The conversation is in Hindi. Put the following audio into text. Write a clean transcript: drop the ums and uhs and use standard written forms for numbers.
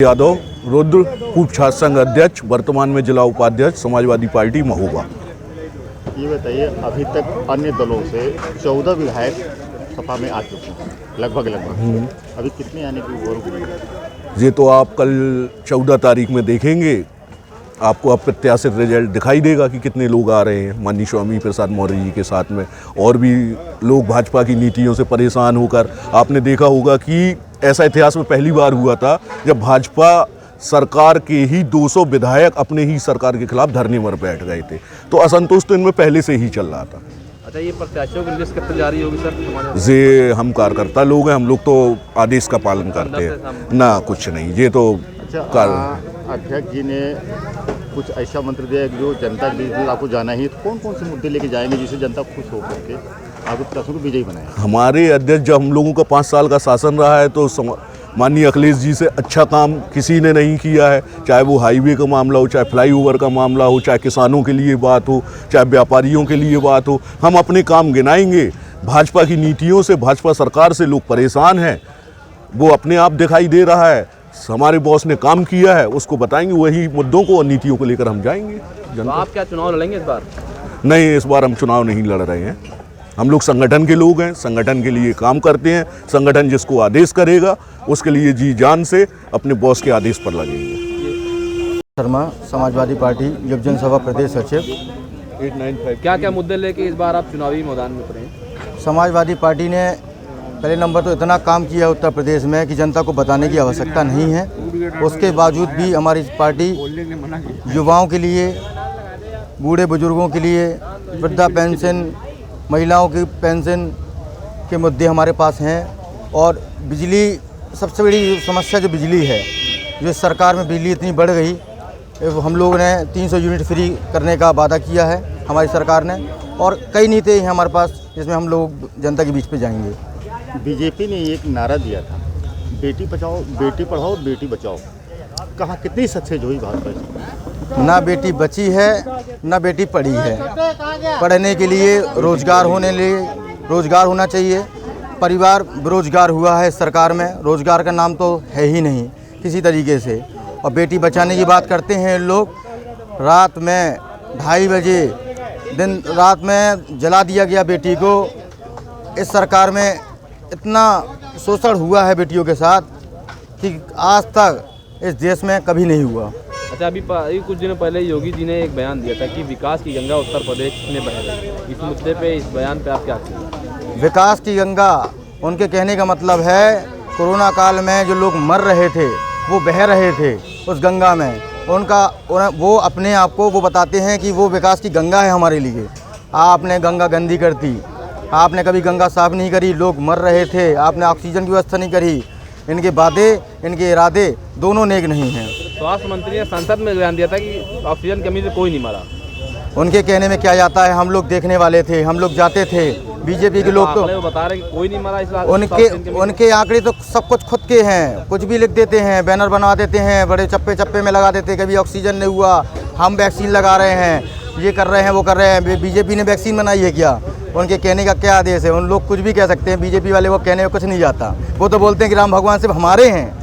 यादव रुद्र, पूर्व छात्र संघ अध्यक्ष, वर्तमान में जिला उपाध्यक्ष, समाजवादी पार्टी महोबा। ये बताइए, अभी तक अन्य दलों से 14 विधायक सपा में आ चुके हैं, लगभग अभी कितने आने की उम्मीद? ये तो आप कल 14 तारीख में देखेंगे, आपको अप्रत्याशित रिजल्ट दिखाई देगा कि कितने लोग आ रहे हैं माननीय स्वामी प्रसाद मौर्य जी के साथ में। और भी लोग भाजपा की नीतियों से परेशान होकर, आपने देखा होगा कि ऐसा इतिहास में पहली बार हुआ था जब भाजपा सरकार के ही 200 विधायक अपने ही सरकार के खिलाफ धरने पर बैठ गए थे। तो असंतोष तो इनमें पहले से ही चल रहा था। अच्छा, ये प्रत्याशियों की लिस्ट कब तक जारी होगी सर? ये हम कार्यकर्ता लोग हैं, हम लोग तो आदेश का पालन करते हैं ना, कुछ नहीं। ये तो अध्यक्ष जी ने कुछ ऐसा मंत्र दिया है जो जनता के बीच आपको जाना ही, तो कौन कौन से मुद्दे लेके जाएंगे जिससे जनता खुश होकर के आपको प्रत्याशियों को विजयी बनाए? हमारे अध्यक्ष, जब हम लोगों का 5 साल का शासन रहा है तो माननीय अखिलेश जी से अच्छा काम किसी ने नहीं किया है। चाहे वो हाईवे का मामला हो, चाहे फ्लाईओवर का मामला हो, चाहे किसानों के लिए बात हो, चाहे व्यापारियों के लिए बात हो, हम अपने काम गिनाएंगे। भाजपा की नीतियों से, भाजपा सरकार से लोग परेशान हैं, वो अपने आप दिखाई दे रहा है। हमारे बॉस ने काम किया है, उसको बताएंगे, वही मुद्दों को और नीतियों को लेकर हम जाएंगे। तो आप क्या चुनाव लड़ेंगे इस बार? नहीं, इस बार हम चुनाव नहीं लड़ रहे हैं। हम लोग संगठन के लोग हैं, संगठन के लिए काम करते हैं। संगठन जिसको आदेश करेगा उसके लिए जी जान से अपने बॉस के आदेश पर लगेंगे। शर्मा, समाजवादी पार्टी युवजन सभा प्रदेश सचिव। 895 क्या क्या मुद्दे लेके इस बार आप चुनावी मैदान में उतरे? समाजवादी पार्टी ने पहले नंबर तो इतना काम किया है उत्तर प्रदेश में कि जनता को बताने की आवश्यकता नहीं है। उसके बावजूद भी हमारी पार्टी युवाओं के लिए, बूढ़े बुजुर्गों के लिए, वृद्धा पेंशन, महिलाओं की पेंशन के मुद्दे हमारे पास हैं। और बिजली, सबसे बड़ी समस्या जो बिजली है, जो सरकार में बिजली इतनी बढ़ गई, हम लोगों ने 300 यूनिट फ्री करने का वादा किया है हमारी सरकार ने। और कई नीतियाँ हैं हमारे पास जिसमें हम लोग जनता के बीच पे जाएंगे। बीजेपी ने एक नारा दिया था, बेटी बचाओ, बेटी पढ़ाओ, बेटी बचाओ। कहाँ कितनी सक्सेस हुई भाजपा की? ना बेटी बची है, ना बेटी पढ़ी है। पढ़ने के लिए रोजगार रोजगार होना चाहिए। परिवार बेरोजगार हुआ है सरकार में, रोजगार का नाम तो है ही नहीं किसी तरीके से। और बेटी बचाने की बात करते हैं लोग, रात में 2:30 बजे दिन रात में जला दिया गया बेटी को। इस सरकार में इतना शोषण हुआ है बेटियों के साथ कि आज तक इस देश में कभी नहीं हुआ। अच्छा, अभी कुछ दिनों पहले योगी जी ने एक बयान दिया था कि विकास की गंगा उत्तर प्रदेश में बह रही है। इस मुद्दे पे, इस बयान पे आप क्या कहेंगे? विकास की गंगा, उनके कहने का मतलब है कोरोना काल में जो लोग मर रहे थे, वो बह रहे थे उस गंगा में। वो अपने आप को वो बताते हैं कि वो विकास की गंगा है हमारे लिए। आपने गंगा गंदी कर दी, आपने कभी गंगा साफ नहीं करी, लोग मर रहे थे, आपने ऑक्सीजन की व्यवस्था नहीं करी। इनके वादे, इनके इरादे दोनों नेक नहीं हैं। स्वास्थ्य मंत्री ने संसद में बयान दिया था कि ऑक्सीजन कमी से कोई नहीं मरा। उनके कहने में क्या जाता है, हम लोग देखने वाले थे, हम लोग जाते थे। बीजेपी के लोग तो बता रहे कि कोई नहीं मरा। इस उनके आंकड़े तो सब कुछ खुद के हैं, कुछ भी लिख देते हैं, बैनर बनवा देते हैं, बड़े चप्पे चप्पे में लगा देते हैं, कभी ऑक्सीजन नहीं हुआ, हम वैक्सीन लगा रहे हैं, ये कर रहे हैं, वो कर रहे हैं। बीजेपी ने वैक्सीन बनाई है क्या? उनके कहने का क्या आदेश है? उन लोग कुछ भी कह सकते हैं, बीजेपी वाले, वो कहने में कुछ नहीं जाता। वो तो बोलते हैं कि राम भगवान सिर्फ हमारे हैं।